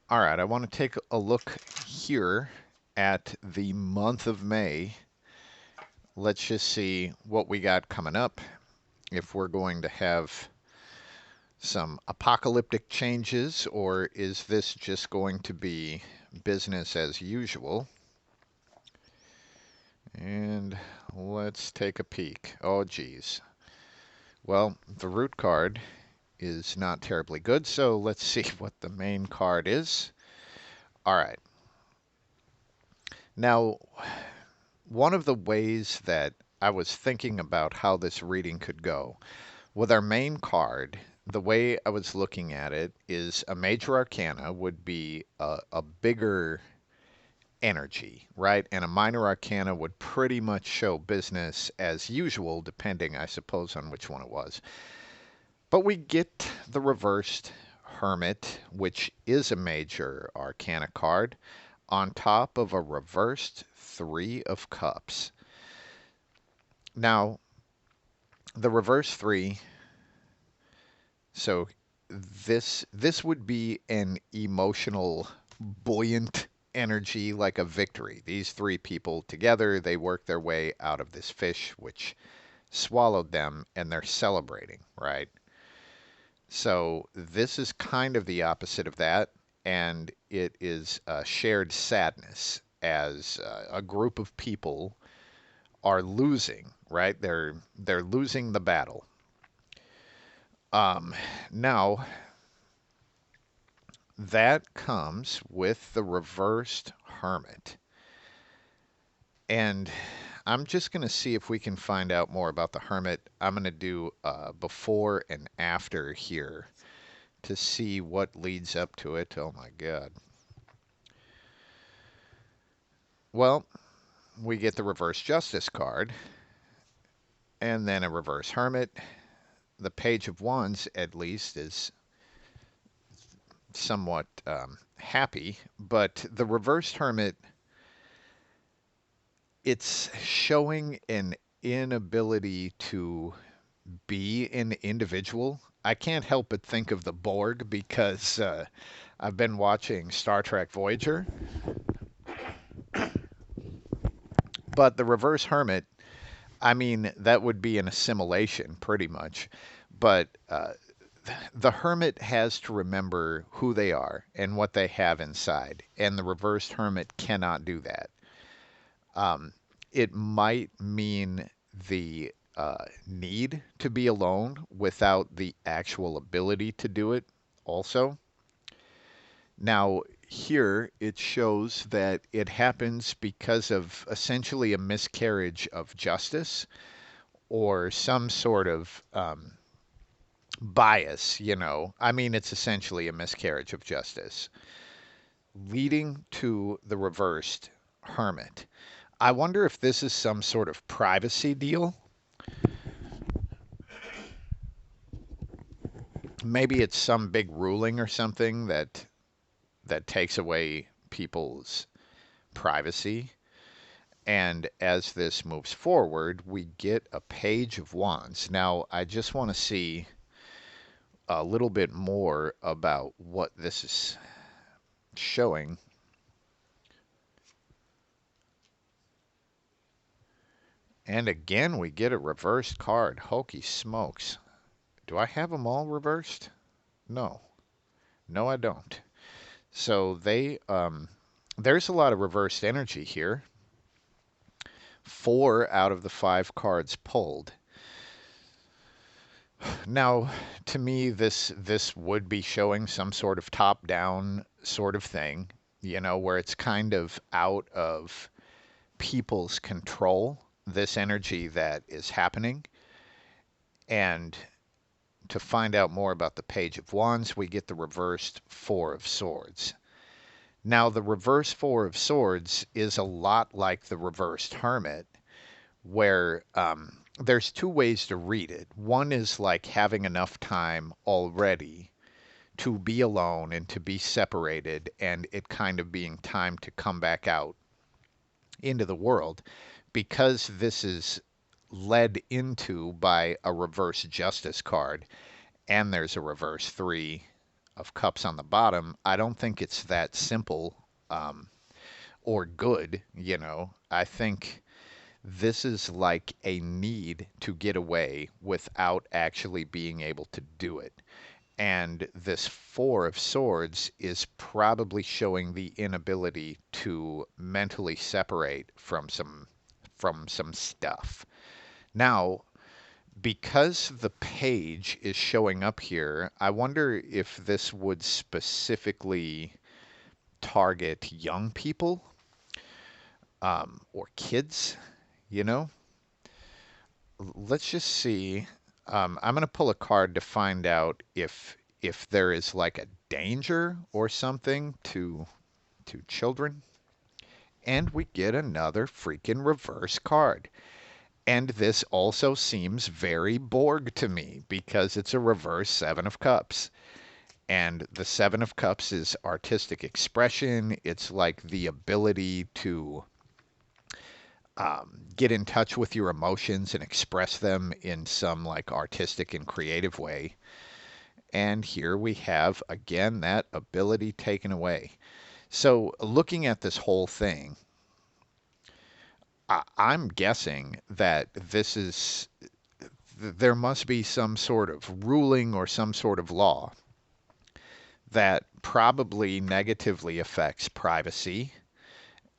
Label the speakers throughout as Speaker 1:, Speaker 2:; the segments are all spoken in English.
Speaker 1: All right, I want to take a look here at the month of May. Let's just see what we got coming up. If we're going to have some apocalyptic changes, or is this just going to be business as usual? And let's take a peek. Oh, geez. Well, the root card is not terribly good, so let's see what the main card is. All right. Now, one of the ways that I was thinking about how this reading could go with our main card, the way I was looking at it is a major arcana would be a bigger energy, right? And a minor arcana would pretty much show business as usual, depending, I suppose, on which one it was. But we get the reversed Hermit, which is a major arcana card, on top of a reversed Three of Cups. Now, the reverse three, so this would be an emotional, buoyant energy like a victory. These three people together, they work their way out of this fish which swallowed them and they're celebrating, right? So this is kind of the opposite of that, and it is a shared sadness as a group of people are losing, right? They're losing the battle. Um, Now that comes with the reversed Hermit, and I'm just going to see if we can find out more about the Hermit. I'm going to do before and after here to see what leads up to it. Oh my God. Well, we get the reverse Justice card, and then a reverse Hermit. The Page of Wands, at least, is somewhat happy, but the reversed Hermit, it's showing an inability to be an individual. I can't help but think of the Borg because I've been watching Star Trek Voyager, but the reverse Hermit, I mean, that would be an assimilation pretty much. But the hermit has to remember who they are and what they have inside, and the reversed hermit cannot do that. Um, it might mean the need to be alone without the actual ability to do it, also. Now, here it shows that it happens because of essentially a miscarriage of justice or some sort of bias, you know. I mean, it's essentially a miscarriage of justice, leading to the reversed hermit. I wonder if this is some sort of privacy deal. Maybe it's some big ruling or something that takes away people's privacy. And as this moves forward, we get a page of wands. Now, I just want to see a little bit more about what this is showing. And again, we get a reversed card. Hokey smokes. Do I have them all reversed? No. No, I don't. So there's a lot of reversed energy here. 4 out of the 5 cards pulled. Now, to me, this would be showing some sort of top-down sort of thing, you know, where it's kind of out of people's control, this energy that is happening. And to find out more about the Page of Wands, we get the reversed Four of Swords. Now, the reverse Four of Swords is a lot like the reversed Hermit, where there's two ways to read it. One is like having enough time already to be alone and to be separated, and it kind of being time to come back out into the world, because this is led into by a reverse justice card, and there's a reverse three of cups on the bottom, I don't think it's that simple um, or good, you know. I think this is like a need to get away without actually being able to do it. And this Four of Swords is probably showing the inability to mentally separate from some stuff. Now, because the page is showing up here, I wonder if this would specifically target young people or kids, you know? Let's just see. I'm going to pull a card to find out if there is like a danger or something to children. And we get another freaking reverse card. And this also seems very Borg to me because it's a reverse Seven of Cups. And the Seven of Cups is artistic expression. It's like the ability to get in touch with your emotions and express them in some like artistic and creative way. And here we have again that ability taken away. So looking at this whole thing, I'm guessing that there must be some sort of ruling or some sort of law that probably negatively affects privacy.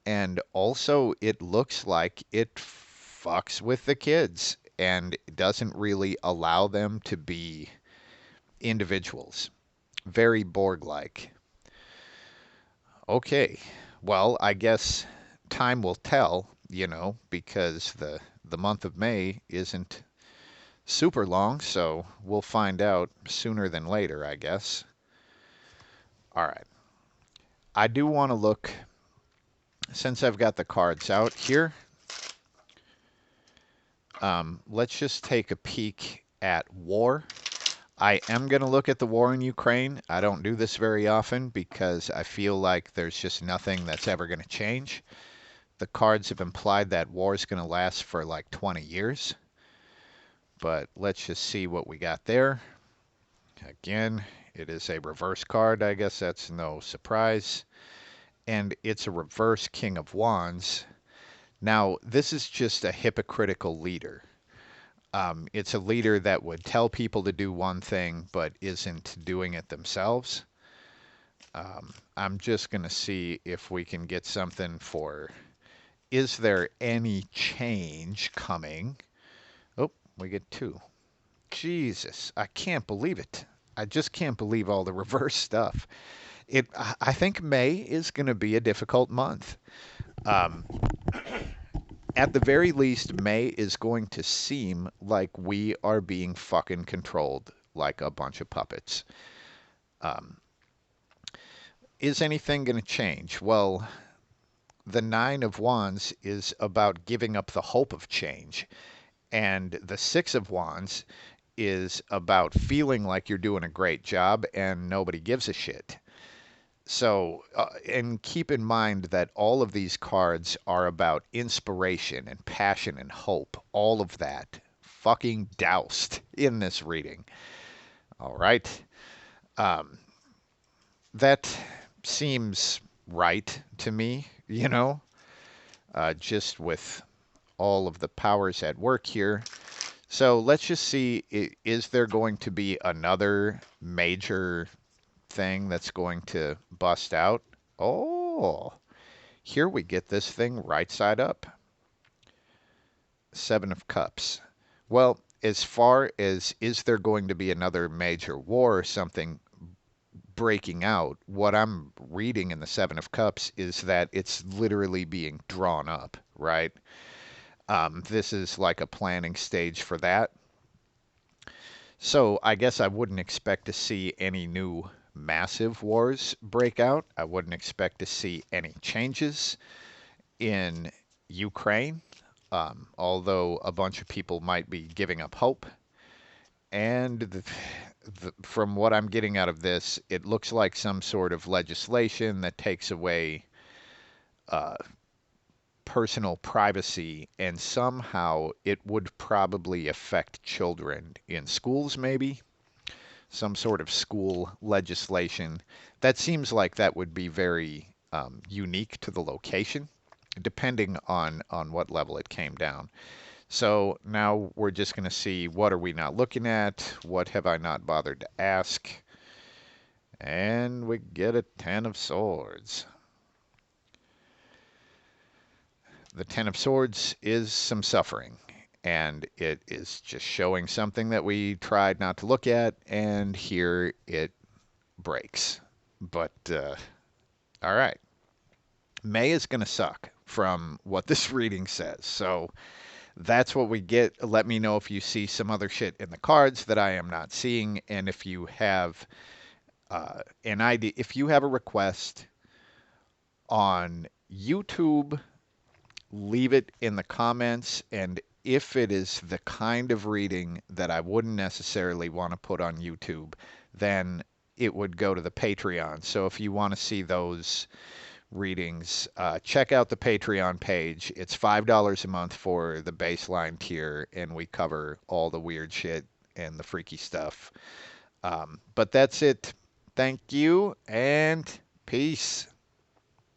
Speaker 1: And also, it looks like it fucks with the kids and doesn't really allow them to be individuals. Very Borg like. Okay, well, I guess time will tell, you know, because the month of May isn't super long, so we'll find out sooner than later, I guess. All right. I do want to look, since I've got the cards out here, let's just take a peek at war. I am going to look at the war in Ukraine. I don't do this very often because I feel like there's just nothing that's ever going to change. The cards have implied that war is going to last for like 20 years. But let's just see what we got there. Again, it is a reverse card. I guess that's no surprise. And it's a reverse King of Wands. Now, this is just a hypocritical leader. It's a leader that would tell people to do one thing but isn't doing it themselves. I'm just going to see if we can get something for, is there any change coming? Oh, we get two. Jesus, I can't believe it. I just can't believe all the reverse stuff. I think May is going to be a difficult month. Um, at the very least, May is going to seem like we are being fucking controlled like a bunch of puppets. Um, is anything going to change? Well, the Nine of Wands is about giving up the hope of change, and the Six of Wands is about feeling like you're doing a great job and nobody gives a shit. So, and keep in mind that all of these cards are about inspiration and passion and hope. All of that fucking doused in this reading. All right. Um, that seems right to me, you know, just with all of the powers at work here. So let's just see, is there going to be another major thing that's going to bust out? Oh, here we get this thing right side up. Seven of Cups. Well, as far as is there going to be another major war or something breaking out, what I'm reading in the Seven of Cups is that it's literally being drawn up, right? This is like a planning stage for that. So I guess I wouldn't expect to see any new massive wars break out. I wouldn't expect to see any changes in Ukraine, although a bunch of people might be giving up hope. And from what I'm getting out of this, it looks like some sort of legislation that takes away uh, personal privacy, and somehow it would probably affect children in schools, maybe. some sort of school legislation. That seems like that would be very unique to the location, depending on what level it came down. So now we're just going to see what are we not looking at, what have I not bothered to ask, and we get a Ten of Swords. The Ten of Swords is some suffering, and it is just showing something that we tried not to look at, and here it breaks. But all right, May is going to suck from what this reading says. So that's what we get. Let me know if you see some other shit in the cards that I am not seeing, and if you have an idea, if you have a request on YouTube, leave it in the comments. And if it is the kind of reading that I wouldn't necessarily want to put on YouTube, then it would go to the Patreon. So if you want to see those readings, check out the Patreon page. It's $5 a month for the baseline tier, and we cover all the weird shit and the freaky stuff. But that's it. Thank you, and peace.